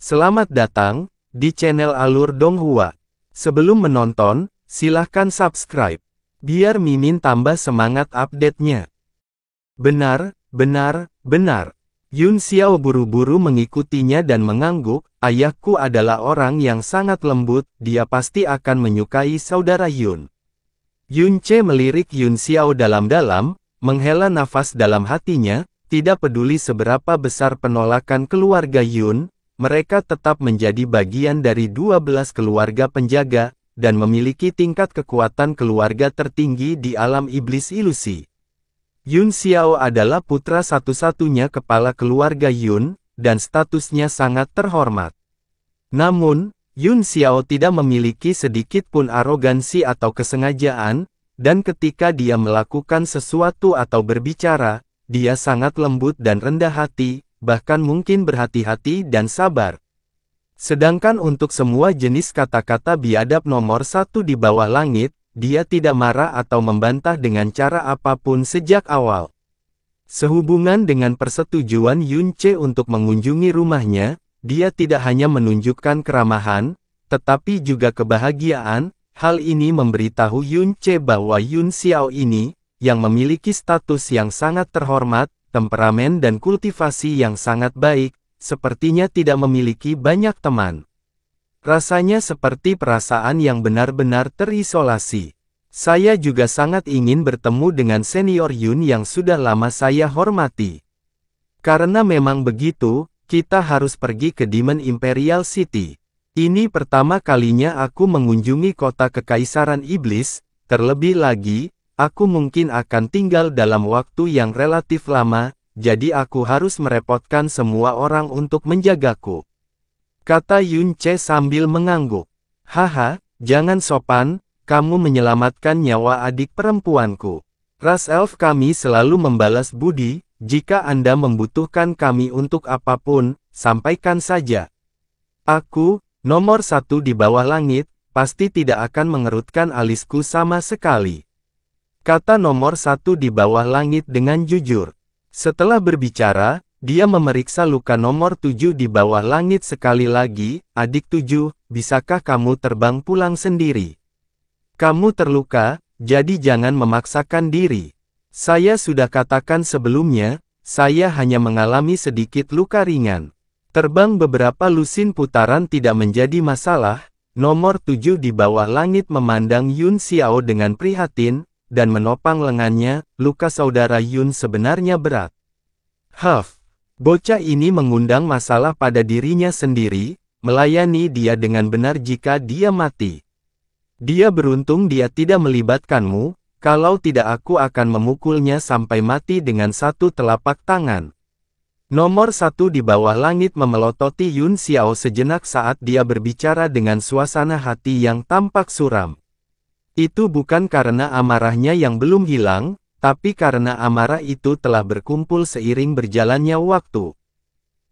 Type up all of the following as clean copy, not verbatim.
Selamat datang di channel Alur Donghua. Sebelum menonton, silahkan subscribe, biar Mimin tambah semangat update-nya. Benar. Yun Xiao buru-buru mengikutinya dan mengangguk, ayahku adalah orang yang sangat lembut, dia pasti akan menyukai saudara Yun. Yun Ce melirik Yun Xiao dalam-dalam, menghela nafas dalam hatinya, tidak peduli seberapa besar penolakan keluarga Yun, mereka tetap menjadi bagian dari 12 keluarga penjaga, dan memiliki tingkat kekuatan keluarga tertinggi di alam iblis ilusi. Yun Xiao adalah putra satu-satunya kepala keluarga Yun, dan statusnya sangat terhormat. Namun, Yun Xiao tidak memiliki sedikit pun arogansi atau kesengajaan, dan ketika dia melakukan sesuatu atau berbicara, dia sangat lembut dan rendah hati, bahkan mungkin berhati-hati dan sabar. Sedangkan untuk semua jenis kata-kata biadab nomor 1 di bawah langit, dia tidak marah atau membantah dengan cara apapun sejak awal. Sehubungan dengan persetujuan Yun Ce untuk mengunjungi rumahnya, dia tidak hanya menunjukkan keramahan, tetapi juga kebahagiaan. Hal ini memberitahu Yun Ce bahwa Yun Xiao ini, yang memiliki status yang sangat terhormat, temperamen dan kultivasi yang sangat baik, sepertinya tidak memiliki banyak teman. Rasanya seperti perasaan yang benar-benar terisolasi. Saya juga sangat ingin bertemu dengan senior Yun yang sudah lama saya hormati. Karena memang begitu, kita harus pergi ke Demon Imperial City. Ini pertama kalinya aku mengunjungi kota Kekaisaran Iblis, terlebih lagi, aku mungkin akan tinggal dalam waktu yang relatif lama, jadi aku harus merepotkan semua orang untuk menjagaku. Kata Yun Ce sambil mengangguk. Haha, jangan sopan, kamu menyelamatkan nyawa adik perempuanku. Ras elf kami selalu membalas budi, jika Anda membutuhkan kami untuk apapun, sampaikan saja. Aku, nomor 1 di bawah langit, pasti tidak akan mengerutkan alisku sama sekali. Kata nomor 1 di bawah langit dengan jujur. Setelah berbicara, dia memeriksa luka nomor 7 di bawah langit sekali lagi. Adik 7, bisakah kamu terbang pulang sendiri? Kamu terluka, jadi jangan memaksakan diri. Saya sudah katakan sebelumnya, saya hanya mengalami sedikit luka ringan. Terbang beberapa lusin putaran tidak menjadi masalah. Nomor 7 di bawah langit memandang Yun Xiao dengan prihatin, dan menopang lengannya. Luka saudara Yun sebenarnya berat. Bocah ini mengundang masalah pada dirinya sendiri, melayani dia dengan benar jika dia mati. Dia beruntung dia tidak melibatkanmu, kalau tidak aku akan memukulnya sampai mati dengan satu telapak tangan. Nomor 1 di bawah langit memelototi Yun Xiao sejenak saat dia berbicara dengan suasana hati yang tampak suram. Itu bukan karena amarahnya yang belum hilang, tapi karena amarah itu telah berkumpul seiring berjalannya waktu.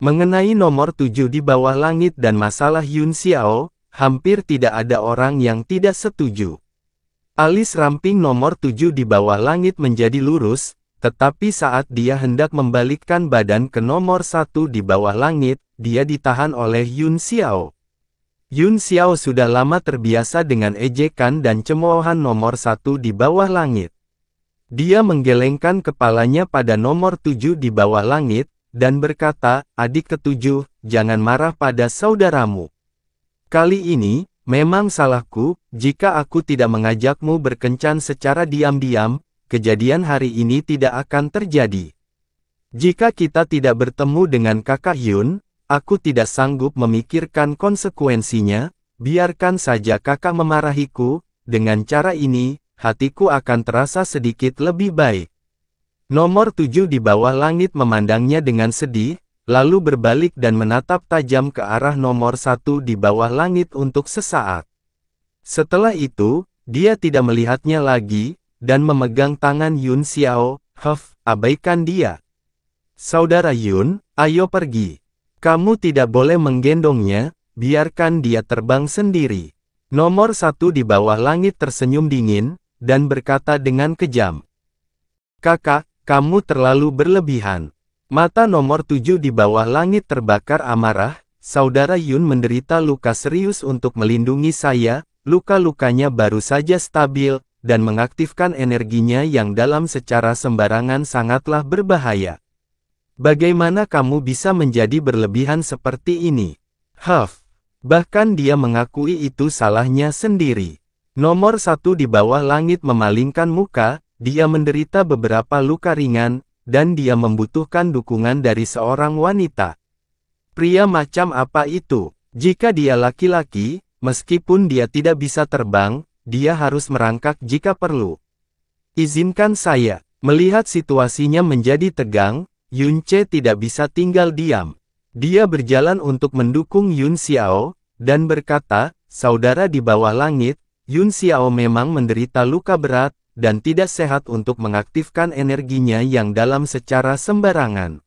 Mengenai nomor 7 di bawah langit dan masalah Yun Xiao, hampir tidak ada orang yang tidak setuju. Alis ramping nomor 7 di bawah langit menjadi lurus, tetapi saat dia hendak membalikkan badan ke nomor 1 di bawah langit, dia ditahan oleh Yun Xiao. Yun Xiao sudah lama terbiasa dengan ejekan dan cemoohan nomor 1 di bawah langit. Dia menggelengkan kepalanya pada nomor 7 di bawah langit, dan berkata, adik ketujuh, jangan marah pada saudaramu. Kali ini, memang salahku, jika aku tidak mengajakmu berkencan secara diam-diam, kejadian hari ini tidak akan terjadi. Jika kita tidak bertemu dengan kakak Yun, aku tidak sanggup memikirkan konsekuensinya, biarkan saja kakak memarahiku, dengan cara ini, hatiku akan terasa sedikit lebih baik. Nomor 7 di bawah langit memandangnya dengan sedih, lalu berbalik dan menatap tajam ke arah nomor 1 di bawah langit untuk sesaat. Setelah itu, dia tidak melihatnya lagi, dan memegang tangan Yun Xiao. Abaikan dia. Saudara Yun, ayo pergi. Kamu tidak boleh menggendongnya, biarkan dia terbang sendiri. Nomor 1 di bawah langit tersenyum dingin, dan berkata dengan kejam. Kakak, kamu terlalu berlebihan. Mata nomor 7 di bawah langit terbakar amarah, Saudara Yun menderita luka serius untuk melindungi saya, luka-lukanya baru saja stabil, dan mengaktifkan energinya yang dalam secara sembarangan sangatlah berbahaya. Bagaimana kamu bisa menjadi berlebihan seperti ini? Huff. Bahkan dia mengakui itu salahnya sendiri. Nomor 1 di bawah langit memalingkan muka, dia menderita beberapa luka ringan, dan dia membutuhkan dukungan dari seorang wanita. Pria macam apa itu? Jika dia laki-laki, meskipun dia tidak bisa terbang, dia harus merangkak jika perlu. Izinkan saya. Melihat situasinya menjadi tegang, Yun Che tidak bisa tinggal diam. Dia berjalan untuk mendukung Yun Xiao, dan berkata, saudara di bawah langit, Yun Xiao memang menderita luka berat, dan tidak sehat untuk mengaktifkan energinya yang dalam secara sembarangan.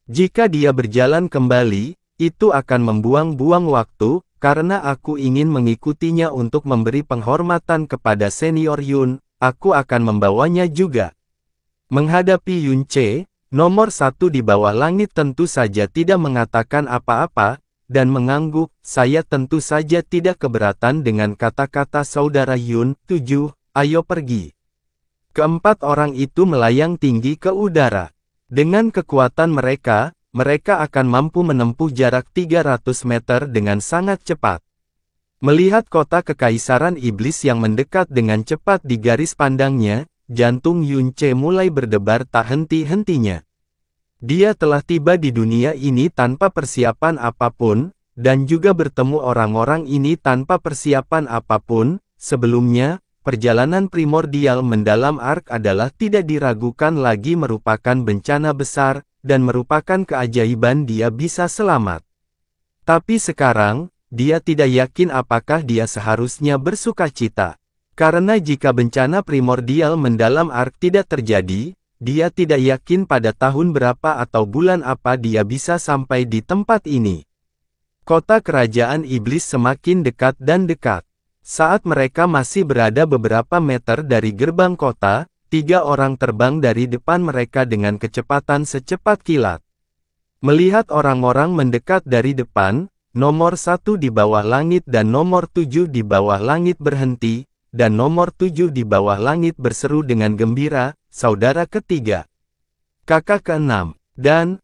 Jika dia berjalan kembali, itu akan membuang-buang waktu, karena aku ingin mengikutinya untuk memberi penghormatan kepada senior Yun, aku akan membawanya juga. Menghadapi Yun Che, nomor 1 di bawah langit tentu saja tidak mengatakan apa-apa, dan mengangguk, saya tentu saja tidak keberatan dengan kata-kata saudara Yun. 7, ayo pergi. Keempat orang itu melayang tinggi ke udara. Dengan kekuatan mereka, mereka akan mampu menempuh jarak 300 meter dengan sangat cepat. Melihat kota kekaisaran iblis yang mendekat dengan cepat di garis pandangnya, jantung Yun Che mulai berdebar tak henti-hentinya. Dia telah tiba di dunia ini tanpa persiapan apapun, dan juga bertemu orang-orang ini tanpa persiapan apapun. Sebelumnya, perjalanan primordial mendalam Ark adalah tidak diragukan lagi merupakan bencana besar, dan merupakan keajaiban dia bisa selamat. Tapi sekarang, dia tidak yakin apakah dia seharusnya bersukacita. Karena jika bencana primordial mendalam Ark tidak terjadi, dia tidak yakin pada tahun berapa atau bulan apa dia bisa sampai di tempat ini. Kota kerajaan iblis semakin dekat dan dekat. Saat mereka masih berada beberapa meter dari gerbang kota, 3 orang terbang dari depan mereka dengan kecepatan secepat kilat. Melihat orang-orang mendekat dari depan, nomor 1 di bawah langit dan nomor 7 di bawah langit berhenti, dan nomor 7 di bawah langit berseru dengan gembira, saudara ketiga, kakak keenam, dan,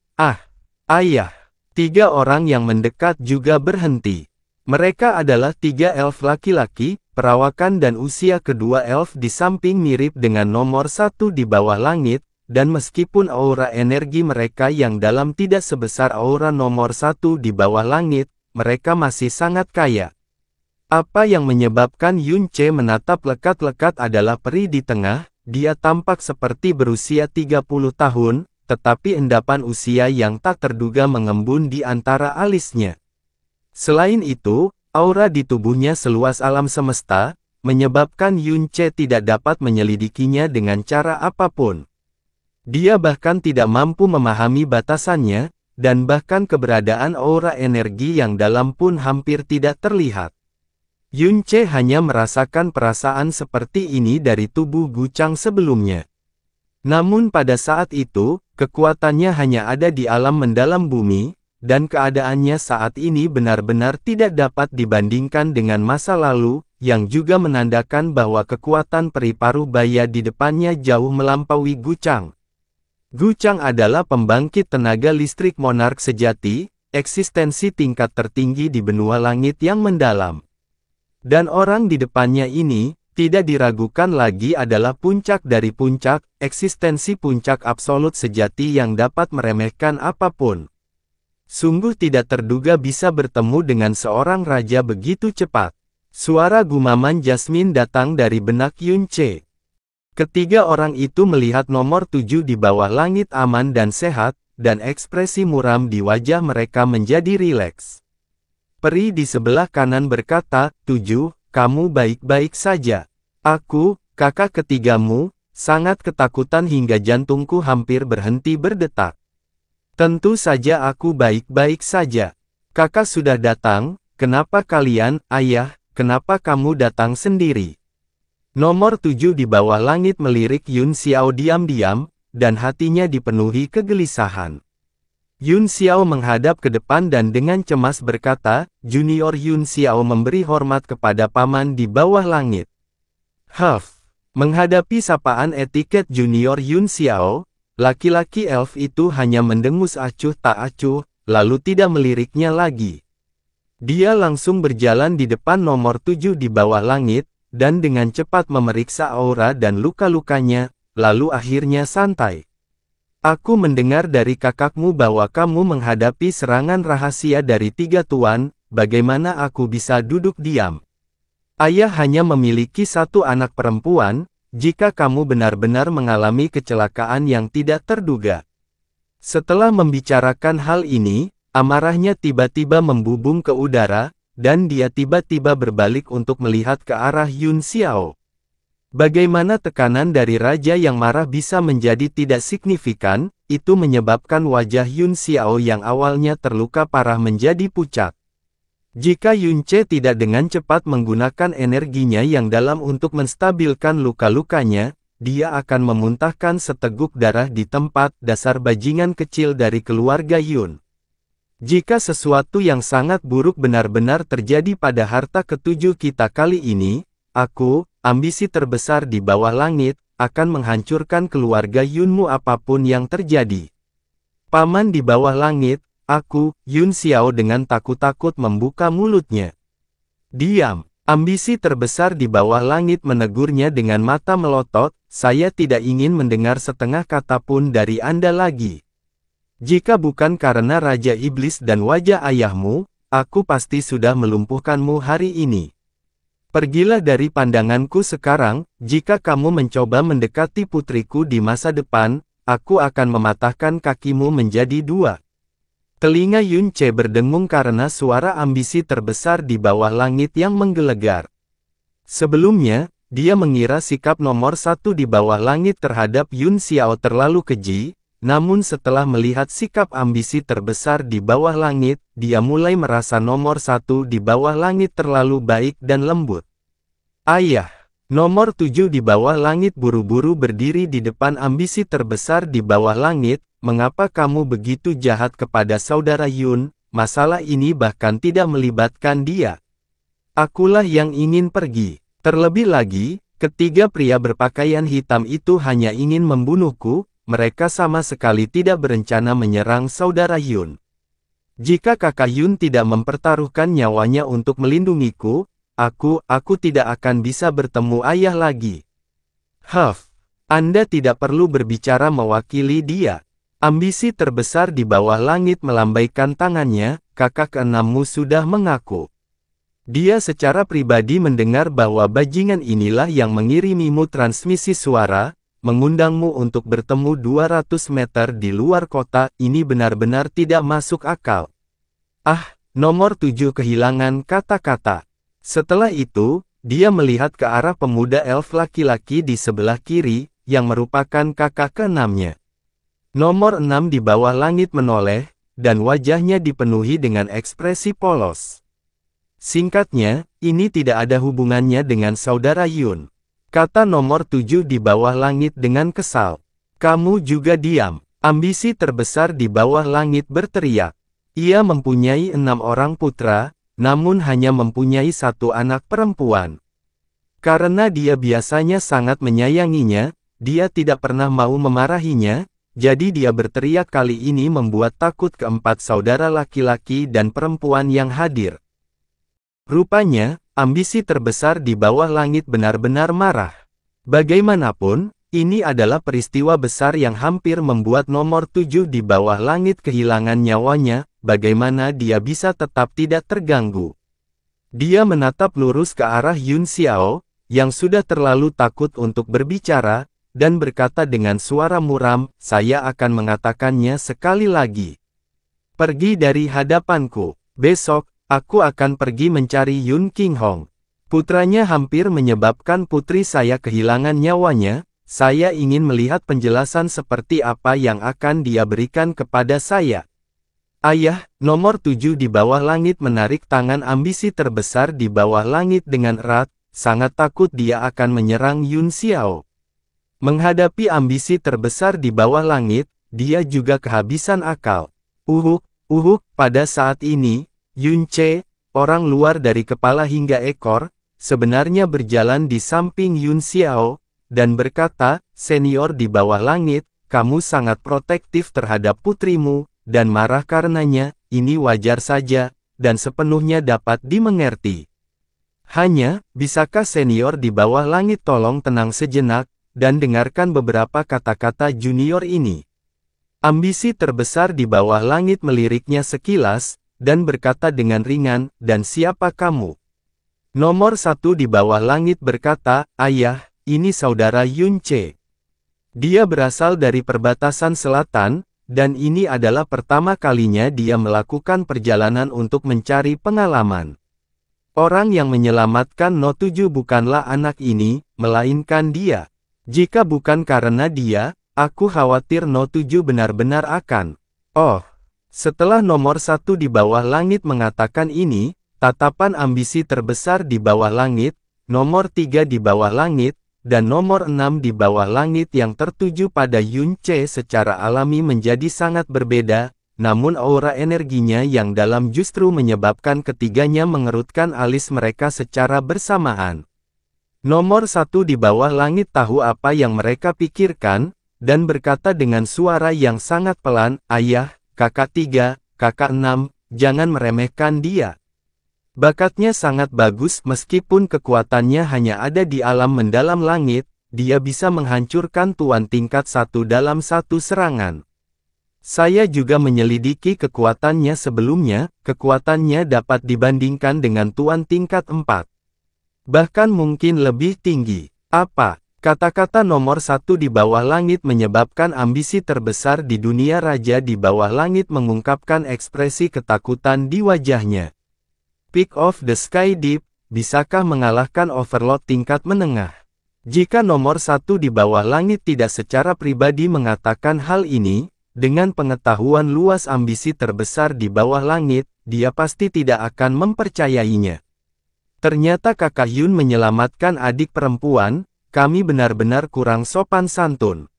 ayah. 3 orang yang mendekat juga berhenti. Mereka adalah 3 elf laki-laki, perawakan dan usia kedua elf di samping mirip dengan nomor 1 di bawah langit, dan meskipun aura energi mereka yang dalam tidak sebesar aura nomor 1 di bawah langit, mereka masih sangat kaya. Apa yang menyebabkan Yun Che menatap lekat-lekat adalah peri di tengah, dia tampak seperti berusia 30 tahun, tetapi endapan usia yang tak terduga mengembun di antara alisnya. Selain itu, aura di tubuhnya seluas alam semesta, menyebabkan Yun Che tidak dapat menyelidikinya dengan cara apapun. Dia bahkan tidak mampu memahami batasannya, dan bahkan keberadaan aura energi yang dalam pun hampir tidak terlihat. Yun Che hanya merasakan perasaan seperti ini dari tubuh Gucang sebelumnya. Namun pada saat itu, kekuatannya hanya ada di alam mendalam bumi, dan keadaannya saat ini benar-benar tidak dapat dibandingkan dengan masa lalu, yang juga menandakan bahwa kekuatan peri paruh baya di depannya jauh melampaui Gucang. Gucang adalah pembangkit tenaga listrik monark sejati, eksistensi tingkat tertinggi di benua langit yang mendalam. Dan orang di depannya ini, tidak diragukan lagi adalah puncak dari puncak, eksistensi puncak absolut sejati yang dapat meremehkan apapun. Sungguh tidak terduga bisa bertemu dengan seorang raja begitu cepat. Suara gumaman Jasmine datang dari benak Yun Che. Ketiga orang itu melihat nomor 7 di bawah langit aman dan sehat, dan ekspresi muram di wajah mereka menjadi rileks. Peri di sebelah kanan berkata, 7, kamu baik-baik saja. Aku, kakak ketigamu, sangat ketakutan hingga jantungku hampir berhenti berdetak. Tentu saja aku baik-baik saja. Kakak sudah datang, kenapa kalian, ayah, kenapa kamu datang sendiri? Nomor 7 di bawah langit melirik Yun Xiao diam-diam, dan hatinya dipenuhi kegelisahan. Yun Xiao menghadap ke depan dan dengan cemas berkata, Junior Yun Xiao memberi hormat kepada paman di bawah langit. Huff. Menghadapi sapaan etiket Junior Yun Xiao, laki-laki elf itu hanya mendengus acuh tak acuh, lalu tidak meliriknya lagi. Dia langsung berjalan di depan nomor 7 di bawah langit, dan dengan cepat memeriksa aura dan luka-lukanya, lalu akhirnya santai. Aku mendengar dari kakakmu bahwa kamu menghadapi serangan rahasia dari 3 tuan, bagaimana aku bisa duduk diam? Ayah hanya memiliki 1 anak perempuan, jika kamu benar-benar mengalami kecelakaan yang tidak terduga. Setelah membicarakan hal ini, amarahnya tiba-tiba membubung ke udara, dan dia tiba-tiba berbalik untuk melihat ke arah Yun Xiao. Bagaimana tekanan dari raja yang marah bisa menjadi tidak signifikan, itu menyebabkan wajah Yun Xiao yang awalnya terluka parah menjadi pucat. Jika Yun Ce tidak dengan cepat menggunakan energinya yang dalam untuk menstabilkan luka-lukanya, dia akan memuntahkan seteguk darah di tempat dasar bajingan kecil dari keluarga Yun. Jika sesuatu yang sangat buruk benar-benar terjadi pada harta ketujuh kita kali ini, aku, ambisi terbesar di bawah langit, akan menghancurkan keluarga Yunmu apapun yang terjadi. Paman di bawah langit, aku, Yun Xiao dengan takut-takut membuka mulutnya. Diam, ambisi terbesar di bawah langit menegurnya dengan mata melotot, saya tidak ingin mendengar setengah kata pun dari Anda lagi. Jika bukan karena Raja Iblis dan wajah ayahmu, aku pasti sudah melumpuhkanmu hari ini. Pergilah dari pandanganku sekarang, jika kamu mencoba mendekati putriku di masa depan, aku akan mematahkan kakimu menjadi 2. Telinga Yun Ce berdengung karena suara ambisi terbesar di bawah langit yang menggelegar. Sebelumnya, dia mengira sikap nomor 1 di bawah langit terhadap Yun Xiao terlalu keji, namun setelah melihat sikap ambisi terbesar di bawah langit, dia mulai merasa nomor 1 di bawah langit terlalu baik dan lembut. Ayah, nomor 7 di bawah langit buru-buru berdiri di depan ambisi terbesar di bawah langit, mengapa kamu begitu jahat kepada saudara Yun, masalah ini bahkan tidak melibatkan dia. Akulah yang ingin pergi. Terlebih lagi, ketiga pria berpakaian hitam itu hanya ingin membunuhku, mereka sama sekali tidak berencana menyerang saudara Yun. Jika kakak Yun tidak mempertaruhkan nyawanya untuk melindungiku, aku tidak akan bisa bertemu ayah lagi. Huff, Anda tidak perlu berbicara mewakili dia. Ambisi terbesar di bawah langit melambaikan tangannya, kakak keenammu sudah mengaku. Dia secara pribadi mendengar bahwa bajingan inilah yang mengirimimu transmisi suara, mengundangmu untuk bertemu 200 meter di luar kota, ini benar-benar tidak masuk akal. Ah, nomor 7 kehilangan kata-kata. Setelah itu, dia melihat ke arah pemuda elf laki-laki di sebelah kiri, yang merupakan kakak keenamnya. Nomor 6 di bawah langit menoleh, dan wajahnya dipenuhi dengan ekspresi polos. Singkatnya, ini tidak ada hubungannya dengan saudara Yun. Kata nomor 7 di bawah langit dengan kesal. Kamu juga diam. Ambisi terbesar di bawah langit berteriak. Ia mempunyai 6 orang putra, namun hanya mempunyai 1 anak perempuan. Karena dia biasanya sangat menyayanginya, dia tidak pernah mau memarahinya, jadi dia berteriak kali ini membuat takut keempat saudara laki-laki dan perempuan yang hadir. Rupanya, ambisi terbesar di bawah langit benar-benar marah. Bagaimanapun, ini adalah peristiwa besar yang hampir membuat nomor 7 di bawah langit kehilangan nyawanya, bagaimana dia bisa tetap tidak terganggu. Dia menatap lurus ke arah Yun Xiao, yang sudah terlalu takut untuk berbicara, dan berkata dengan suara muram, saya akan mengatakannya sekali lagi. Pergi dari hadapanku. Besok, aku akan pergi mencari Yun Qinghong. Putranya hampir menyebabkan putri saya kehilangan nyawanya, saya ingin melihat penjelasan seperti apa yang akan dia berikan kepada saya. Ayah, nomor 7 di bawah langit menarik tangan ambisi terbesar di bawah langit dengan erat, sangat takut dia akan menyerang Yun Xiao. Menghadapi ambisi terbesar di bawah langit, dia juga kehabisan akal. Pada saat ini, Yun Che, orang luar dari kepala hingga ekor, sebenarnya berjalan di samping Yun Xiao, dan berkata, "Senior di bawah langit, kamu sangat protektif terhadap putrimu, dan marah karenanya, ini wajar saja, dan sepenuhnya dapat dimengerti. Hanya, bisakah senior di bawah langit tolong tenang sejenak, dan dengarkan beberapa kata-kata junior ini?" Ambisi terbesar di bawah langit meliriknya sekilas, dan berkata dengan ringan, "Dan siapa kamu?" Nomor 1 di bawah langit berkata, "Ayah, ini saudara Yun Che. Dia berasal dari perbatasan selatan, dan ini adalah pertama kalinya dia melakukan perjalanan untuk mencari pengalaman. Orang yang menyelamatkan No 7 bukanlah anak ini, melainkan dia. Jika bukan karena dia, aku khawatir No 7 benar-benar akan." Oh, setelah nomor 1 di bawah langit mengatakan ini, tatapan ambisi terbesar di bawah langit, nomor 3 di bawah langit, dan nomor 6 di bawah langit yang tertuju pada Yun Che secara alami menjadi sangat berbeda, namun aura energinya yang dalam justru menyebabkan ketiganya mengerutkan alis mereka secara bersamaan. Nomor 1 di bawah langit tahu apa yang mereka pikirkan, dan berkata dengan suara yang sangat pelan, "Ayah, kakak 3, kakak 6, jangan meremehkan dia. Bakatnya sangat bagus meskipun kekuatannya hanya ada di alam mendalam langit, dia bisa menghancurkan tuan tingkat 1 dalam satu serangan. Saya juga menyelidiki kekuatannya sebelumnya, kekuatannya dapat dibandingkan dengan tuan tingkat 4. Bahkan mungkin lebih tinggi." Apa? Kata-kata nomor 1 di bawah langit menyebabkan ambisi terbesar di dunia raja di bawah langit mengungkapkan ekspresi ketakutan di wajahnya. "Peak of the Sky Deep, bisakah mengalahkan Overlord tingkat menengah?" Jika nomor 1 di bawah langit tidak secara pribadi mengatakan hal ini, dengan pengetahuan luas ambisi terbesar di bawah langit, dia pasti tidak akan mempercayainya. Ternyata kakak Yun menyelamatkan adik perempuan, kami benar-benar kurang sopan santun.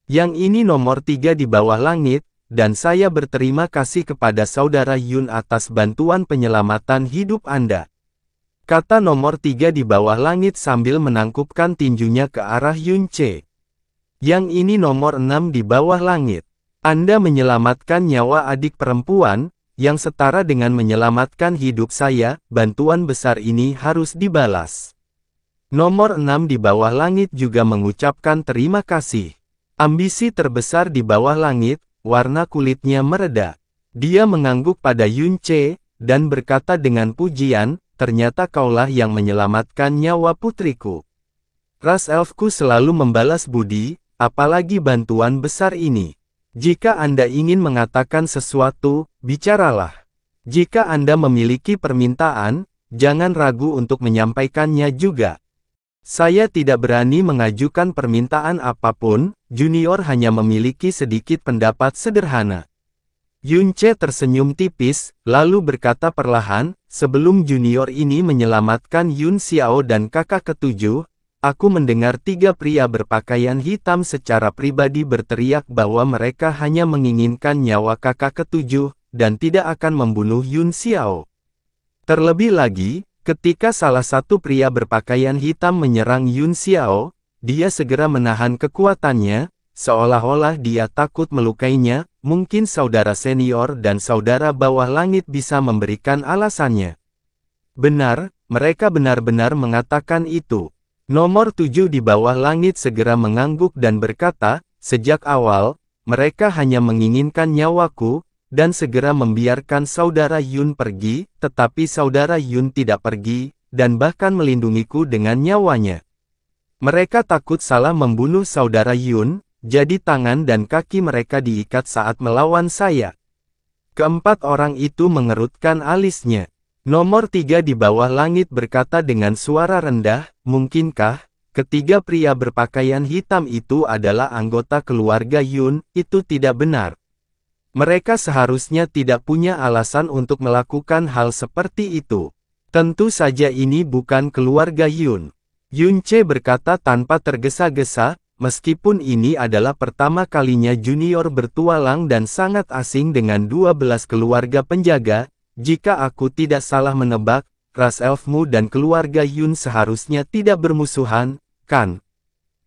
Yang ini nomor 3 di bawah langit, dan saya berterima kasih kepada saudara Yun atas bantuan penyelamatan hidup Anda. Kata nomor 3 di bawah langit sambil menangkupkan tinjunya ke arah Yun Che. Yang ini nomor 6 di bawah langit. Anda menyelamatkan nyawa adik perempuan, yang setara dengan menyelamatkan hidup saya, bantuan besar ini harus dibalas. Nomor 6 di bawah langit juga mengucapkan terima kasih. Ambisi terbesar di bawah langit, warna kulitnya mereda. Dia mengangguk pada Yun Che, dan berkata dengan pujian, "Ternyata kaulah yang menyelamatkan nyawa putriku. Ras elfku selalu membalas budi, apalagi bantuan besar ini. Jika Anda ingin mengatakan sesuatu, bicaralah. Jika Anda memiliki permintaan, jangan ragu untuk menyampaikannya juga. Saya tidak berani mengajukan permintaan apapun, junior hanya memiliki sedikit pendapat sederhana." Yun Che tersenyum tipis, lalu berkata perlahan, "Sebelum junior ini menyelamatkan Yun Xiao dan kakak ketujuh, aku mendengar 3 pria berpakaian hitam secara pribadi berteriak bahwa mereka hanya menginginkan nyawa kakak ketujuh, dan tidak akan membunuh Yun Xiao. Terlebih lagi, ketika salah satu pria berpakaian hitam menyerang Yun Xiao, dia segera menahan kekuatannya, seolah-olah dia takut melukainya. Mungkin saudara senior dan saudara bawah langit bisa memberikan alasannya." "Benar, mereka benar-benar mengatakan itu." Nomor 7 di bawah langit segera mengangguk dan berkata, "Sejak awal, mereka hanya menginginkan nyawaku, dan segera membiarkan saudara Yun pergi, tetapi saudara Yun tidak pergi, dan bahkan melindungiku dengan nyawanya. Mereka takut salah membunuh saudara Yun, jadi tangan dan kaki mereka diikat saat melawan saya." Keempat orang itu mengerutkan alisnya. Nomor 3 di bawah langit berkata dengan suara rendah, "Mungkinkah ketiga pria berpakaian hitam itu adalah anggota keluarga Yun?" "Itu tidak benar. Mereka seharusnya tidak punya alasan untuk melakukan hal seperti itu. Tentu saja ini bukan keluarga Yun." Yun Che berkata tanpa tergesa-gesa, meskipun ini adalah pertama kalinya Junior bertualang dan sangat asing dengan 12 keluarga penjaga, jika aku tidak salah menebak, ras elfmu dan keluarga Yun seharusnya tidak bermusuhan, kan?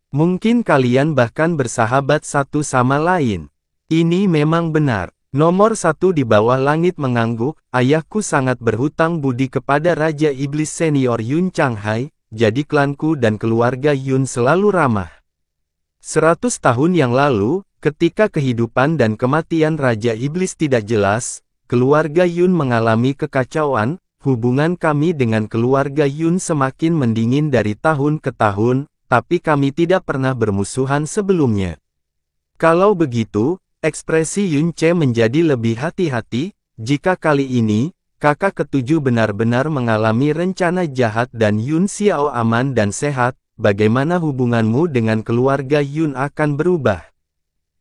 Mungkin kalian bahkan bersahabat satu sama lain. Ini memang benar. Nomor 1 di bawah langit mengangguk, ayahku sangat berhutang budi kepada Raja Iblis Senior Yun Changhai, jadi klanku dan keluarga Yun selalu ramah. 100 tahun yang lalu, ketika kehidupan dan kematian Raja Iblis tidak jelas, keluarga Yun mengalami kekacauan, hubungan kami dengan keluarga Yun semakin mendingin dari tahun ke tahun, tapi kami tidak pernah bermusuhan sebelumnya. Kalau begitu, ekspresi Yun Ce menjadi lebih hati-hati, jika kali ini, kakak ketujuh benar-benar mengalami rencana jahat dan Yun Xiao aman dan sehat, bagaimana hubunganmu dengan keluarga Yun akan berubah?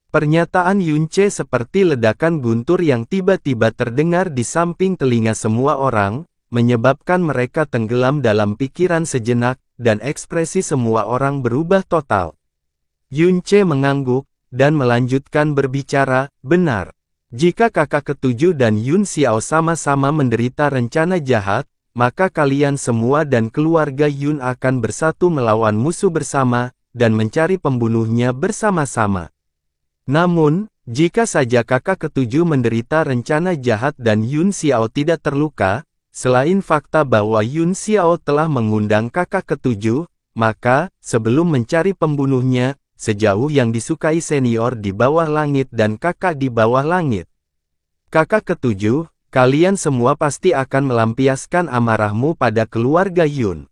Pernyataan Yun Ce seperti ledakan guntur yang tiba-tiba terdengar di samping telinga semua orang, menyebabkan mereka tenggelam dalam pikiran sejenak, dan ekspresi semua orang berubah total. Yun Ce mengangguk, dan melanjutkan berbicara, benar. Jika kakak ketujuh dan Yun Xiao sama-sama menderita rencana jahat, maka kalian semua dan keluarga Yun akan bersatu melawan musuh bersama, dan mencari pembunuhnya bersama-sama. Namun, jika saja kakak ketujuh menderita rencana jahat dan Yun Xiao tidak terluka, selain fakta bahwa Yun Xiao telah mengundang kakak ketujuh, maka, sebelum mencari pembunuhnya, sejauh yang disukai senior di bawah langit dan kakak di bawah langit. Kakak ketujuh, kalian semua pasti akan melampiaskan amarahmu pada keluarga Yun.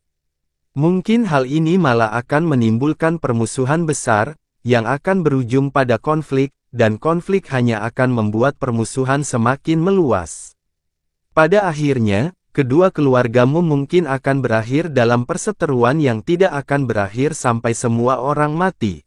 Mungkin hal ini malah akan menimbulkan permusuhan besar, yang akan berujung pada konflik, dan konflik hanya akan membuat permusuhan semakin meluas. Pada akhirnya, kedua keluargamu mungkin akan berakhir dalam perseteruan yang tidak akan berakhir sampai semua orang mati.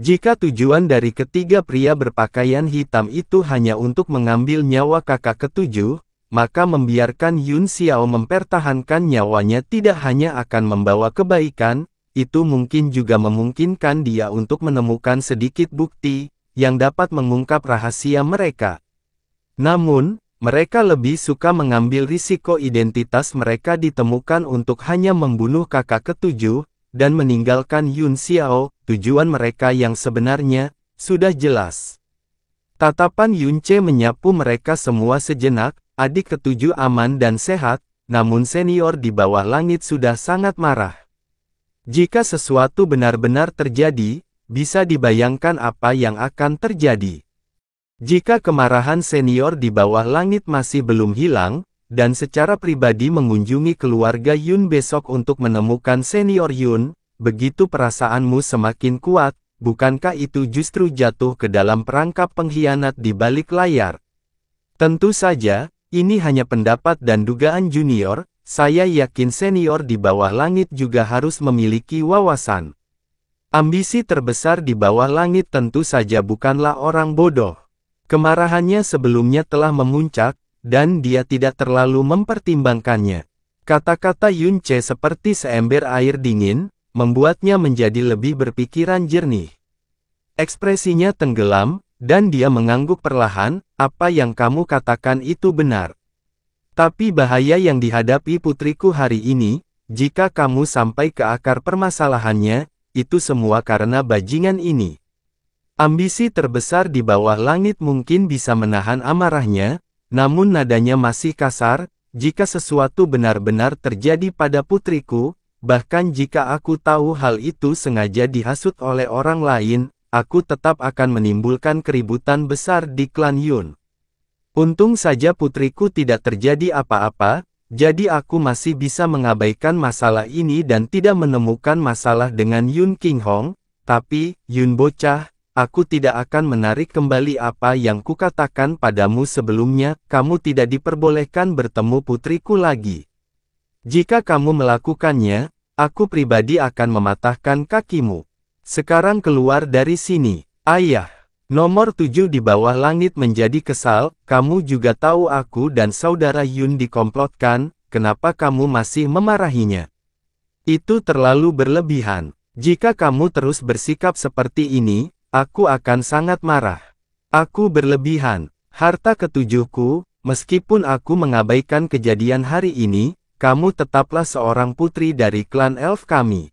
Jika tujuan dari ketiga pria berpakaian hitam itu hanya untuk mengambil nyawa kakak ketujuh, maka membiarkan Yun Xiao mempertahankan nyawanya tidak hanya akan membawa kebaikan, itu mungkin juga memungkinkan dia untuk menemukan sedikit bukti, yang dapat mengungkap rahasia mereka. Namun, mereka lebih suka mengambil risiko identitas mereka ditemukan untuk hanya membunuh kakak ketujuh, dan meninggalkan Yun Xiao, tujuan mereka yang sebenarnya, sudah jelas. Tatapan Yun Ce menyapu mereka semua sejenak, adik ketujuh aman dan sehat, namun senior di bawah langit sudah sangat marah. Jika sesuatu benar-benar terjadi, bisa dibayangkan apa yang akan terjadi. Jika kemarahan senior di bawah langit masih belum hilang, dan secara pribadi mengunjungi keluarga Yun besok untuk menemukan senior Yun, begitu perasaanmu semakin kuat, bukankah itu justru jatuh ke dalam perangkap pengkhianat di balik layar? Tentu saja, ini hanya pendapat dan dugaan junior, saya yakin senior di bawah langit juga harus memiliki wawasan. Ambisi terbesar di bawah langit tentu saja bukanlah orang bodoh. Kemarahannya sebelumnya telah memuncak, dan dia tidak terlalu mempertimbangkannya. Kata-kata Yun Ce seperti seember air dingin, membuatnya menjadi lebih berpikiran jernih. Ekspresinya tenggelam, dan dia mengangguk perlahan, apa yang kamu katakan itu benar. Tapi bahaya yang dihadapi putriku hari ini, jika kamu sampai ke akar permasalahannya, itu semua karena bajingan ini. Ambisi terbesar di bawah langit mungkin bisa menahan amarahnya, namun nadanya masih kasar, jika sesuatu benar-benar terjadi pada putriku, bahkan jika aku tahu hal itu sengaja dihasut oleh orang lain, aku tetap akan menimbulkan keributan besar di klan Yun. Untung saja putriku tidak terjadi apa-apa, jadi aku masih bisa mengabaikan masalah ini dan tidak menemukan masalah dengan Yun King Hong, tapi, Yun bocah, aku tidak akan menarik kembali apa yang kukatakan padamu sebelumnya, kamu tidak diperbolehkan bertemu putriku lagi. Jika kamu melakukannya, aku pribadi akan mematahkan kakimu. Sekarang keluar dari sini, ayah. Nomor 7 di bawah langit menjadi kesal, kamu juga tahu aku dan saudara Yun dikomplotkan, kenapa kamu masih memarahinya? Itu terlalu berlebihan. Jika kamu terus bersikap seperti ini, aku akan sangat marah. Aku berlebihan. Harta ketujuhku, meskipun aku mengabaikan kejadian hari ini, kamu tetaplah seorang putri dari klan elf kami.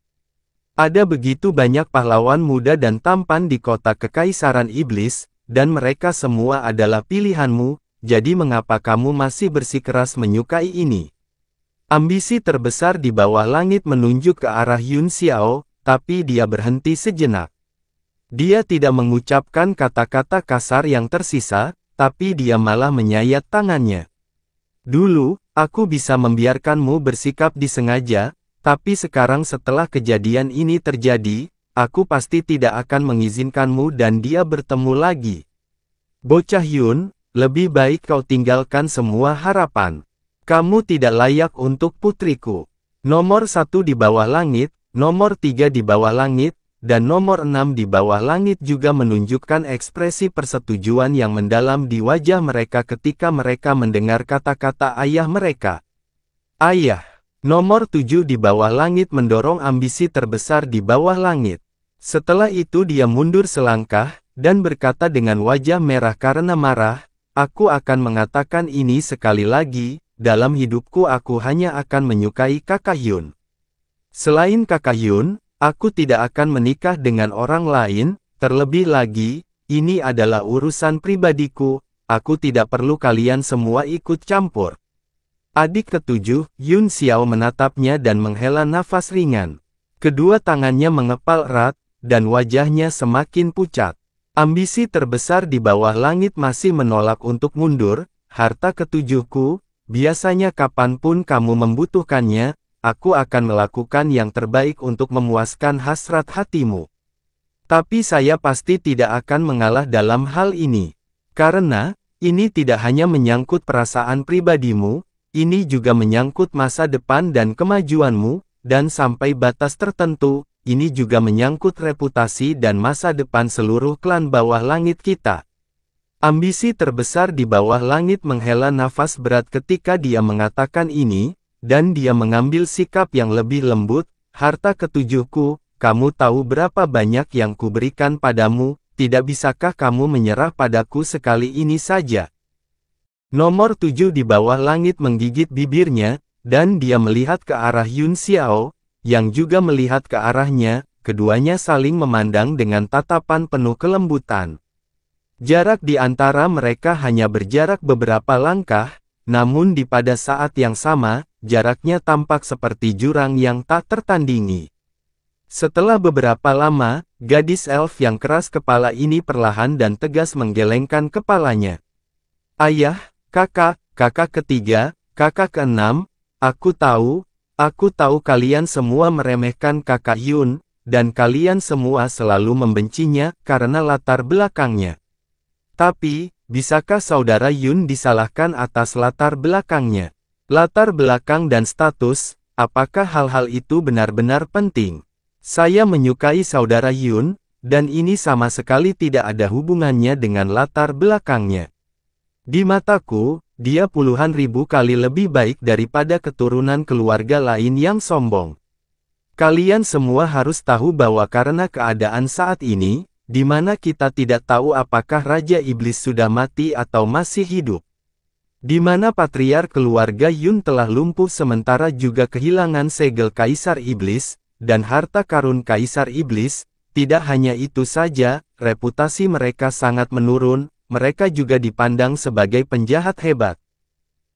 Ada begitu banyak pahlawan muda dan tampan di kota Kekaisaran Iblis, dan mereka semua adalah pilihanmu, jadi mengapa kamu masih bersikeras menyukai ini? Ambisi terbesar di bawah langit menunjuk ke arah Yun Xiao, tapi dia berhenti sejenak. Dia tidak mengucapkan kata-kata kasar yang tersisa, tapi dia malah menyayat tangannya. Dulu, aku bisa membiarkanmu bersikap disengaja, tapi sekarang setelah kejadian ini terjadi, aku pasti tidak akan mengizinkanmu dan dia bertemu lagi. Bocah Yun, lebih baik kau tinggalkan semua harapan. Kamu tidak layak untuk putriku. Nomor 1 di bawah langit, nomor 3 di bawah langit, dan nomor 6 di bawah langit juga menunjukkan ekspresi persetujuan yang mendalam di wajah mereka ketika mereka mendengar kata-kata ayah mereka. Ayah. Nomor 7 di bawah langit mendorong ambisi terbesar di bawah langit. Setelah itu dia mundur selangkah, dan berkata dengan wajah merah karena marah, aku akan mengatakan ini sekali lagi, dalam hidupku aku hanya akan menyukai Kakak Yun. Selain Kakak Yun, aku tidak akan menikah dengan orang lain, terlebih lagi, ini adalah urusan pribadiku, aku tidak perlu kalian semua ikut campur. Adik ketujuh, Yun Xiao menatapnya dan menghela nafas ringan. Kedua tangannya mengepal erat, dan wajahnya semakin pucat. Ambisi terbesar di bawah langit masih menolak untuk mundur, harta ketujuhku, biasanya kapanpun kamu membutuhkannya, aku akan melakukan yang terbaik untuk memuaskan hasrat hatimu. Tapi saya pasti tidak akan mengalah dalam hal ini. Karena, ini tidak hanya menyangkut perasaan pribadimu, ini juga menyangkut masa depan dan kemajuanmu, dan sampai batas tertentu, ini juga menyangkut reputasi dan masa depan seluruh klan bawah langit kita. Ambisi terbesar di bawah langit menghela nafas berat ketika dia mengatakan ini, dan dia mengambil sikap yang lebih lembut, harta ketujuhku, kamu tahu berapa banyak yang kuberikan padamu, tidak bisakah kamu menyerah padaku sekali ini saja? Nomor 7 di bawah langit menggigit bibirnya, dan dia melihat ke arah Yun Xiao, yang juga melihat ke arahnya, keduanya saling memandang dengan tatapan penuh kelembutan. Jarak di antara mereka hanya berjarak beberapa langkah, namun pada saat yang sama, jaraknya tampak seperti jurang yang tak tertandingi. Setelah beberapa lama, gadis elf yang keras kepala ini perlahan dan tegas menggelengkan kepalanya. Ayah, kakak ketiga, kakak keenam, aku tahu kalian semua meremehkan Kakak Yun, dan kalian semua selalu membencinya karena latar belakangnya. Tapi, bisakah saudara Yun disalahkan atas latar belakangnya? Latar belakang dan status, apakah hal-hal itu benar-benar penting? Saya menyukai saudara Yun, dan ini sama sekali tidak ada hubungannya dengan latar belakangnya. Di mataku, dia puluhan ribu kali lebih baik daripada keturunan keluarga lain yang sombong. Kalian semua harus tahu bahwa karena keadaan saat ini, di mana kita tidak tahu apakah Raja Iblis sudah mati atau masih hidup. Di mana patriark keluarga Yun telah lumpuh sementara juga kehilangan segel Kaisar Iblis, dan harta karun Kaisar Iblis, tidak hanya itu saja, reputasi mereka sangat menurun, mereka juga dipandang sebagai penjahat hebat.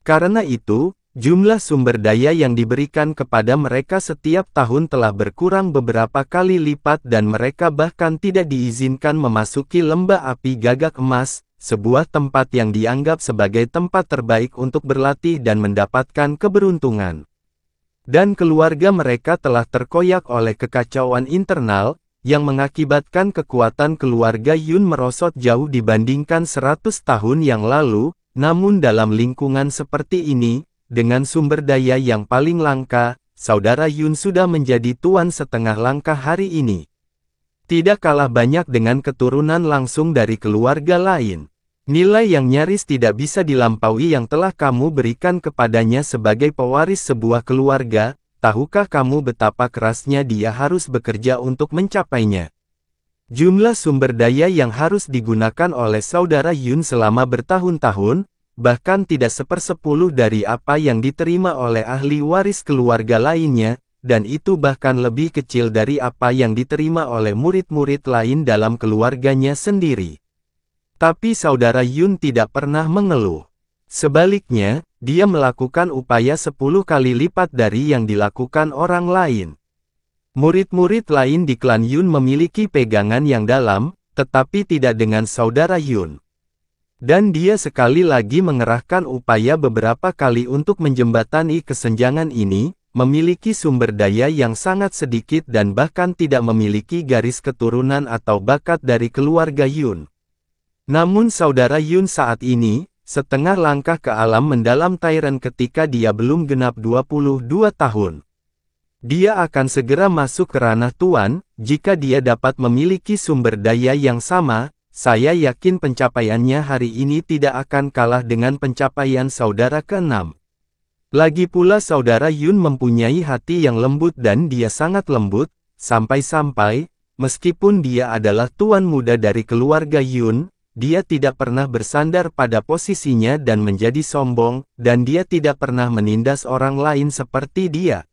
Karena itu, jumlah sumber daya yang diberikan kepada mereka setiap tahun telah berkurang beberapa kali lipat dan mereka bahkan tidak diizinkan memasuki lembah api gagak emas, sebuah tempat yang dianggap sebagai tempat terbaik untuk berlatih dan mendapatkan keberuntungan. Dan keluarga mereka telah terkoyak oleh kekacauan internal, yang mengakibatkan kekuatan keluarga Yun merosot jauh dibandingkan 100 tahun yang lalu, namun dalam lingkungan seperti ini, dengan sumber daya yang paling langka, saudara Yun sudah menjadi tuan setengah langkah hari ini. Tidak kalah banyak dengan keturunan langsung dari keluarga lain. Nilai yang nyaris tidak bisa dilampaui yang telah kamu berikan kepadanya sebagai pewaris sebuah keluarga, tahukah kamu betapa kerasnya dia harus bekerja untuk mencapainya? Jumlah sumber daya yang harus digunakan oleh saudara Yun selama bertahun-tahun, bahkan tidak sepersepuluh dari apa yang diterima oleh ahli waris keluarga lainnya, dan itu bahkan lebih kecil dari apa yang diterima oleh murid-murid lain dalam keluarganya sendiri. Tapi saudara Yun tidak pernah mengeluh. Sebaliknya, dia melakukan upaya 10 kali lipat dari yang dilakukan orang lain. Murid-murid lain di klan Yun memiliki pegangan yang dalam, tetapi tidak dengan saudara Yun. Dan dia sekali lagi mengerahkan upaya beberapa kali untuk menjembatani kesenjangan ini, memiliki sumber daya yang sangat sedikit dan bahkan tidak memiliki garis keturunan atau bakat dari keluarga Yun. Namun saudara Yun saat ini, setengah langkah ke alam mendalam Tairen ketika dia belum genap 22 tahun. Dia akan segera masuk ke ranah Tuan, jika dia dapat memiliki sumber daya yang sama, saya yakin pencapaiannya hari ini tidak akan kalah dengan pencapaian saudara ke-6. Lagi pula saudara Yun mempunyai hati yang lembut dan dia sangat lembut, sampai-sampai, meskipun dia adalah tuan muda dari keluarga Yun, dia tidak pernah bersandar pada posisinya dan menjadi sombong, dan dia tidak pernah menindas orang lain seperti dia.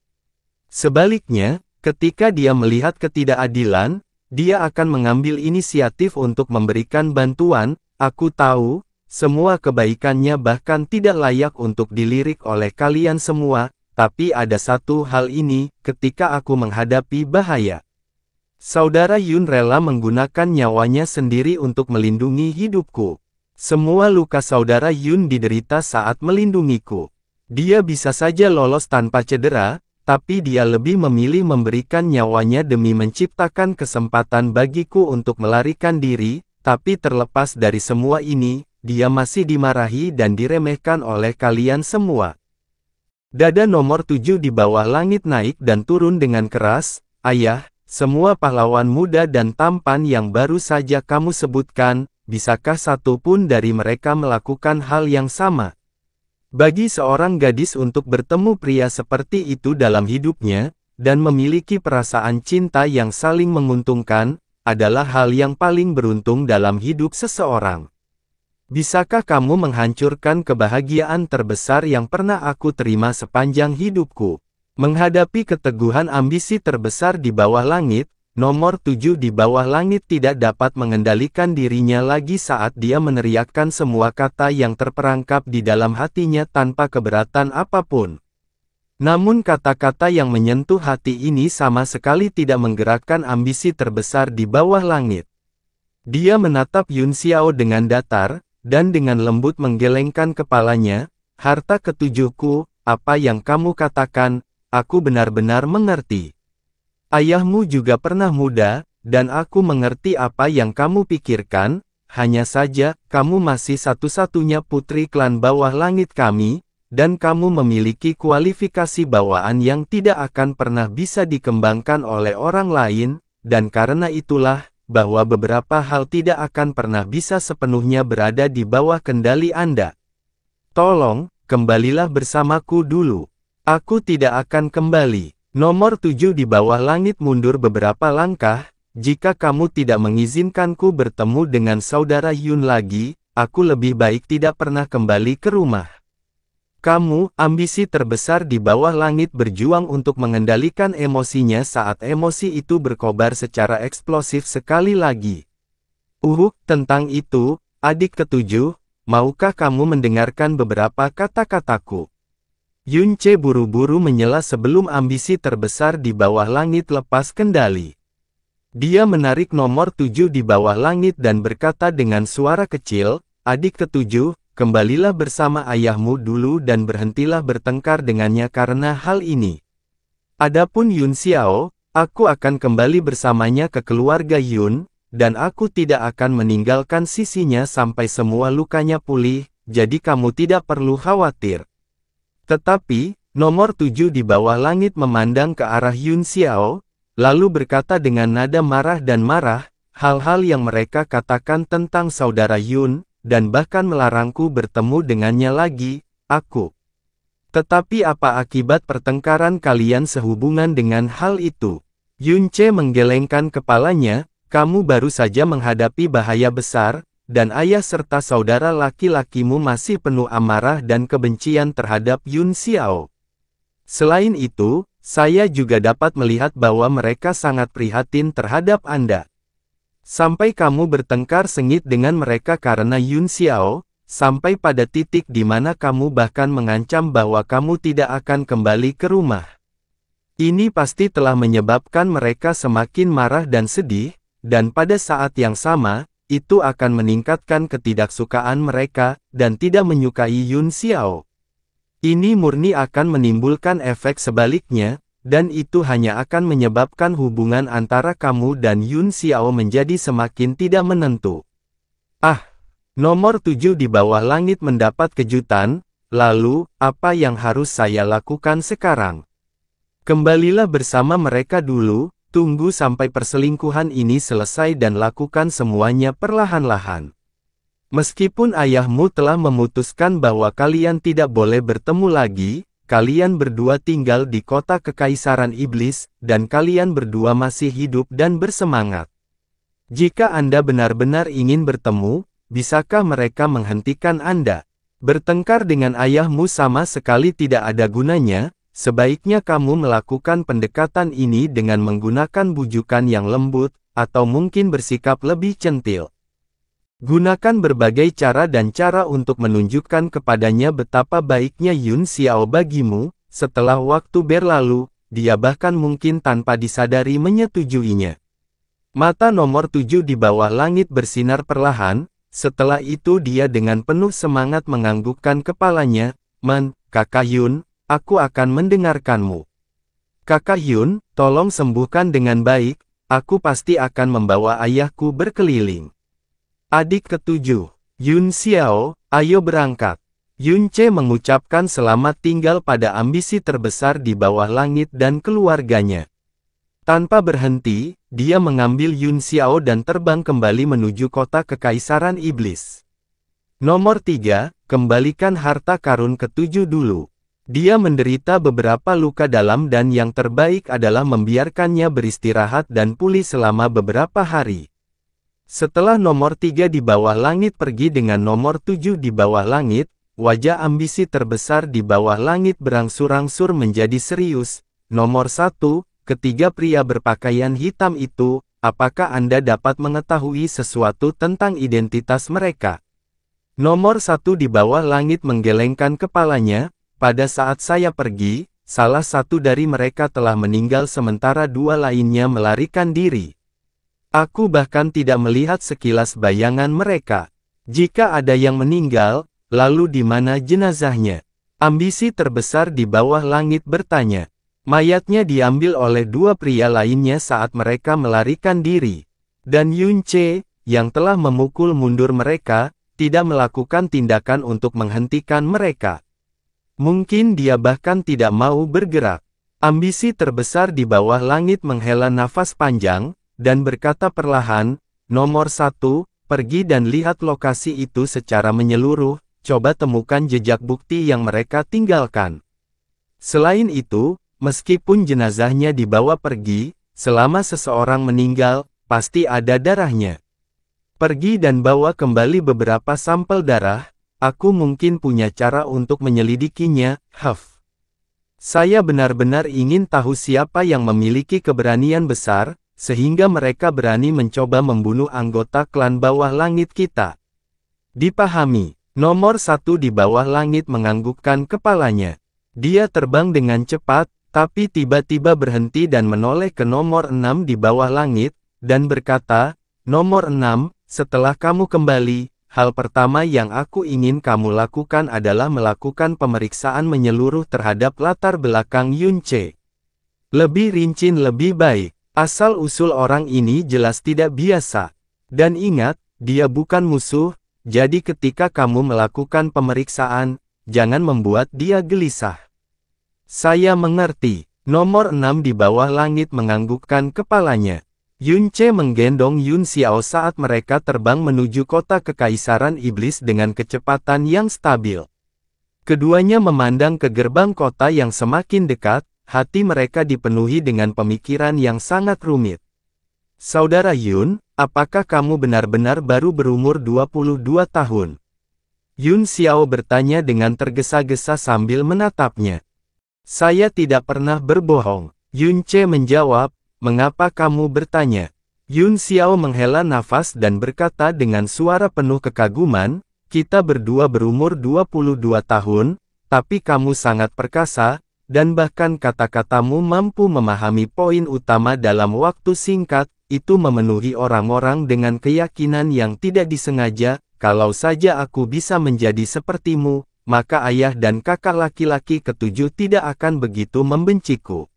Sebaliknya, ketika dia melihat ketidakadilan, dia akan mengambil inisiatif untuk memberikan bantuan. Aku tahu, semua kebaikannya bahkan tidak layak untuk dilirik oleh kalian semua, tapi ada satu hal ini, ketika aku menghadapi bahaya. Saudara Yun rela menggunakan nyawanya sendiri untuk melindungi hidupku. Semua luka saudara Yun diderita saat melindungiku. Dia bisa saja lolos tanpa cedera, tapi dia lebih memilih memberikan nyawanya demi menciptakan kesempatan bagiku untuk melarikan diri, tapi terlepas dari semua ini, dia masih dimarahi dan diremehkan oleh kalian semua. Dada nomor 7 di bawah langit naik dan turun dengan keras. Ayah, semua pahlawan muda dan tampan yang baru saja kamu sebutkan, bisakah satu pun dari mereka melakukan hal yang sama? Bagi seorang gadis untuk bertemu pria seperti itu dalam hidupnya, dan memiliki perasaan cinta yang saling menguntungkan, adalah hal yang paling beruntung dalam hidup seseorang. Bisakah kamu menghancurkan kebahagiaan terbesar yang pernah aku terima sepanjang hidupku? Menghadapi keteguhan ambisi terbesar di bawah langit, nomor 7 di bawah langit tidak dapat mengendalikan dirinya lagi saat dia meneriakkan semua kata yang terperangkap di dalam hatinya tanpa keberatan apapun. Namun kata-kata yang menyentuh hati ini sama sekali tidak menggerakkan ambisi terbesar di bawah langit. Dia menatap Yun Xiao dengan datar, dan dengan lembut menggelengkan kepalanya. Harta ketujuhku, apa yang kamu katakan, aku benar-benar mengerti. Ayahmu juga pernah muda, dan aku mengerti apa yang kamu pikirkan, hanya saja, kamu masih satu-satunya putri klan bawah langit kami, dan kamu memiliki kualifikasi bawaan yang tidak akan pernah bisa dikembangkan oleh orang lain, dan karena itulah, bahwa beberapa hal tidak akan pernah bisa sepenuhnya berada di bawah kendali Anda. Tolong, kembalilah bersamaku dulu. Aku tidak akan kembali. Nomor 7 di bawah langit mundur beberapa langkah. Jika kamu tidak mengizinkanku bertemu dengan saudara Yun lagi, aku lebih baik tidak pernah kembali ke rumah. Kamu, ambisi terbesar di bawah langit berjuang untuk mengendalikan emosinya saat emosi itu berkobar secara eksplosif sekali lagi. Tentang itu, adik ketujuh, maukah kamu mendengarkan beberapa kata-kataku? Yun Ce buru-buru menyela sebelum ambisi terbesar di bawah langit lepas kendali. Dia menarik nomor 7 di bawah langit dan berkata dengan suara kecil, adik ketujuh, kembalilah bersama ayahmu dulu dan berhentilah bertengkar dengannya karena hal ini. Adapun Yun Xiao, aku akan kembali bersamanya ke keluarga Yun, dan aku tidak akan meninggalkan sisinya sampai semua lukanya pulih, jadi kamu tidak perlu khawatir. Tetapi, nomor 7 di bawah langit memandang ke arah Yun Xiao, lalu berkata dengan nada marah dan marah, hal-hal yang mereka katakan tentang saudara Yun, dan bahkan melarangku bertemu dengannya lagi, aku Tetapi apa akibat pertengkaran kalian sehubungan dengan hal itu? Yun Ce menggelengkan kepalanya, kamu baru saja menghadapi bahaya besar, dan ayah serta saudara laki-lakimu masih penuh amarah dan kebencian terhadap Yun Xiao. Selain itu, saya juga dapat melihat bahwa mereka sangat prihatin terhadap Anda. Sampai kamu bertengkar sengit dengan mereka karena Yun Xiao, sampai pada titik di mana kamu bahkan mengancam bahwa kamu tidak akan kembali ke rumah. Ini pasti telah menyebabkan mereka semakin marah dan sedih, dan pada saat yang sama, itu akan meningkatkan ketidaksukaan mereka, dan tidak menyukai Yun Xiao. Ini murni akan menimbulkan efek sebaliknya, dan itu hanya akan menyebabkan hubungan antara kamu dan Yun Xiao menjadi semakin tidak menentu. Nomor 7 di bawah langit mendapat kejutan, lalu, apa yang harus saya lakukan sekarang? Kembalilah bersama mereka dulu, tunggu sampai perselingkuhan ini selesai dan lakukan semuanya perlahan-lahan. Meskipun ayahmu telah memutuskan bahwa kalian tidak boleh bertemu lagi, kalian berdua tinggal di kota kekaisaran iblis, dan kalian berdua masih hidup dan bersemangat. Jika Anda benar-benar ingin bertemu, bisakah mereka menghentikan Anda? Bertengkar dengan ayahmu sama sekali tidak ada gunanya, sebaiknya kamu melakukan pendekatan ini dengan menggunakan bujukan yang lembut, atau mungkin bersikap lebih centil. Gunakan berbagai cara dan cara untuk menunjukkan kepadanya betapa baiknya Yun Xiao bagimu. Setelah waktu berlalu, dia bahkan mungkin tanpa disadari menyetujuinya. Mata nomor 7 di bawah langit bersinar perlahan, setelah itu dia dengan penuh semangat menganggukkan kepalanya, Kakak Yun, aku akan mendengarkanmu. Kakak Yun, tolong sembuhkan dengan baik, aku pasti akan membawa ayahku berkeliling. Adik ketujuh, Yun Xiao, ayo berangkat. Yun Ce mengucapkan selamat tinggal pada ambisi terbesar di bawah langit dan keluarganya. Tanpa berhenti, dia mengambil Yun Xiao dan terbang kembali menuju kota kekaisaran iblis. Nomor 3, kembalikan harta karun ketujuh dulu. Dia menderita beberapa luka dalam dan yang terbaik adalah membiarkannya beristirahat dan pulih selama beberapa hari. Setelah nomor 3 di bawah langit pergi dengan nomor 7 di bawah langit, wajah ambisi terbesar di bawah langit berangsur-angsur menjadi serius. Nomor 1, ketiga pria berpakaian hitam itu, apakah Anda dapat mengetahui sesuatu tentang identitas mereka? Nomor 1 di bawah langit menggelengkan kepalanya, pada saat saya pergi, salah satu dari mereka telah meninggal sementara dua lainnya melarikan diri. Aku bahkan tidak melihat sekilas bayangan mereka. Jika ada yang meninggal, lalu di mana jenazahnya? Ambisi terbesar di bawah langit bertanya. Mayatnya diambil oleh dua pria lainnya saat mereka melarikan diri. Dan Yun Ce, yang telah memukul mundur mereka, tidak melakukan tindakan untuk menghentikan mereka. Mungkin dia bahkan tidak mau bergerak. Ambisi terbesar di bawah langit menghela nafas panjang, dan berkata perlahan, nomor 1, pergi dan lihat lokasi itu secara menyeluruh, coba temukan jejak bukti yang mereka tinggalkan. Selain itu, meskipun jenazahnya dibawa pergi, selama seseorang meninggal, pasti ada darahnya. Pergi dan bawa kembali beberapa sampel darah, aku mungkin punya cara untuk menyelidikinya, Saya benar-benar ingin tahu siapa yang memiliki keberanian besar, sehingga mereka berani mencoba membunuh anggota klan bawah langit kita. Dipahami, nomor 1 di bawah langit menganggukkan kepalanya. Dia terbang dengan cepat, tapi tiba-tiba berhenti dan menoleh ke nomor 6 di bawah langit, dan berkata, nomor 6, setelah kamu kembali, hal pertama yang aku ingin kamu lakukan adalah melakukan pemeriksaan menyeluruh terhadap latar belakang Yun Ce. Lebih rinci lebih baik. Asal-usul orang ini jelas tidak biasa. Dan ingat, dia bukan musuh, jadi ketika kamu melakukan pemeriksaan, jangan membuat dia gelisah. Saya mengerti. Nomor 6 di bawah langit menganggukkan kepalanya. Yun Ce menggendong Yun Xiao saat mereka terbang menuju kota kekaisaran iblis dengan kecepatan yang stabil. Keduanya memandang ke gerbang kota yang semakin dekat, hati mereka dipenuhi dengan pemikiran yang sangat rumit. Saudara Yun, apakah kamu benar-benar baru berumur 22 tahun? Yun Xiao bertanya dengan tergesa-gesa sambil menatapnya. Saya tidak pernah berbohong. Yun Ce menjawab, mengapa kamu bertanya? Yun Xiao menghela nafas dan berkata dengan suara penuh kekaguman, kita berdua berumur 22 tahun, tapi kamu sangat perkasa, dan bahkan kata-katamu mampu memahami poin utama dalam waktu singkat, itu memenuhi orang-orang dengan keyakinan yang tidak disengaja, kalau saja aku bisa menjadi sepertimu, maka ayah dan kakak laki-laki ketujuh tidak akan begitu membenciku.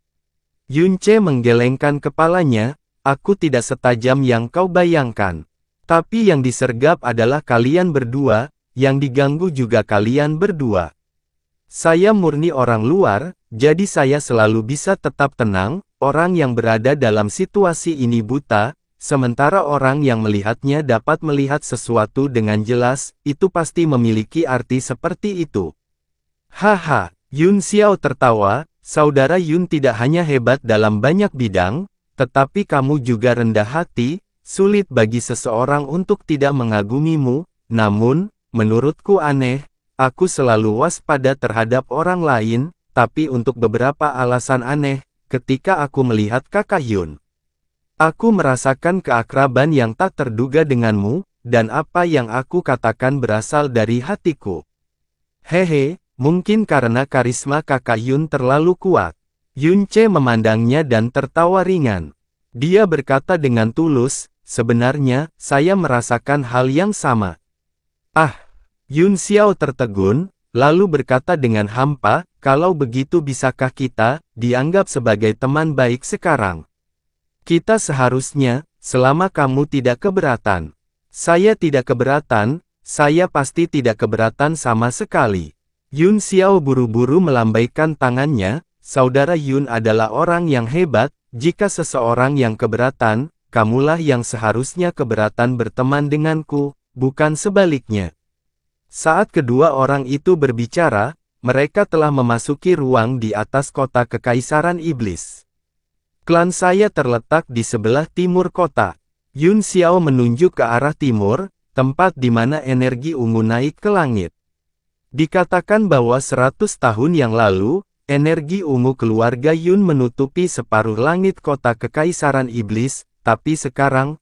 Yun Ce menggelengkan kepalanya, aku tidak setajam yang kau bayangkan. Tapi yang disergap adalah kalian berdua, yang diganggu juga kalian berdua. Saya murni orang luar, jadi saya selalu bisa tetap tenang, orang yang berada dalam situasi ini buta, sementara orang yang melihatnya dapat melihat sesuatu dengan jelas, itu pasti memiliki arti seperti itu. Haha, Yun Xiao tertawa, saudara Yun tidak hanya hebat dalam banyak bidang, tetapi kamu juga rendah hati, sulit bagi seseorang untuk tidak mengagumimu, namun, menurutku aneh, aku selalu waspada terhadap orang lain, tapi untuk beberapa alasan aneh, ketika aku melihat kakak Yun. Aku merasakan keakraban yang tak terduga denganmu, dan apa yang aku katakan berasal dari hatiku. Hehe, mungkin karena karisma kakak Yun terlalu kuat. Yun Ce memandangnya dan tertawa ringan. Dia berkata dengan tulus, sebenarnya, saya merasakan hal yang sama. Ah, Yun Xiao tertegun, lalu berkata dengan hampa, kalau begitu bisakah kita, dianggap sebagai teman baik sekarang? Kita seharusnya, selama kamu tidak keberatan. Saya tidak keberatan, saya pasti tidak keberatan sama sekali. Yun Xiao buru-buru melambaikan tangannya, saudara Yun adalah orang yang hebat, jika seseorang yang keberatan, kamulah yang seharusnya keberatan berteman denganku, bukan sebaliknya. Saat kedua orang itu berbicara, mereka telah memasuki ruang di atas kota Kekaisaran Iblis. Klan saya terletak di sebelah timur kota. Yun Xiao menunjuk ke arah timur, tempat di mana energi ungu naik ke langit. Dikatakan bahwa 100 tahun yang lalu, energi ungu keluarga Yun menutupi separuh langit kota Kekaisaran Iblis, tapi sekarang,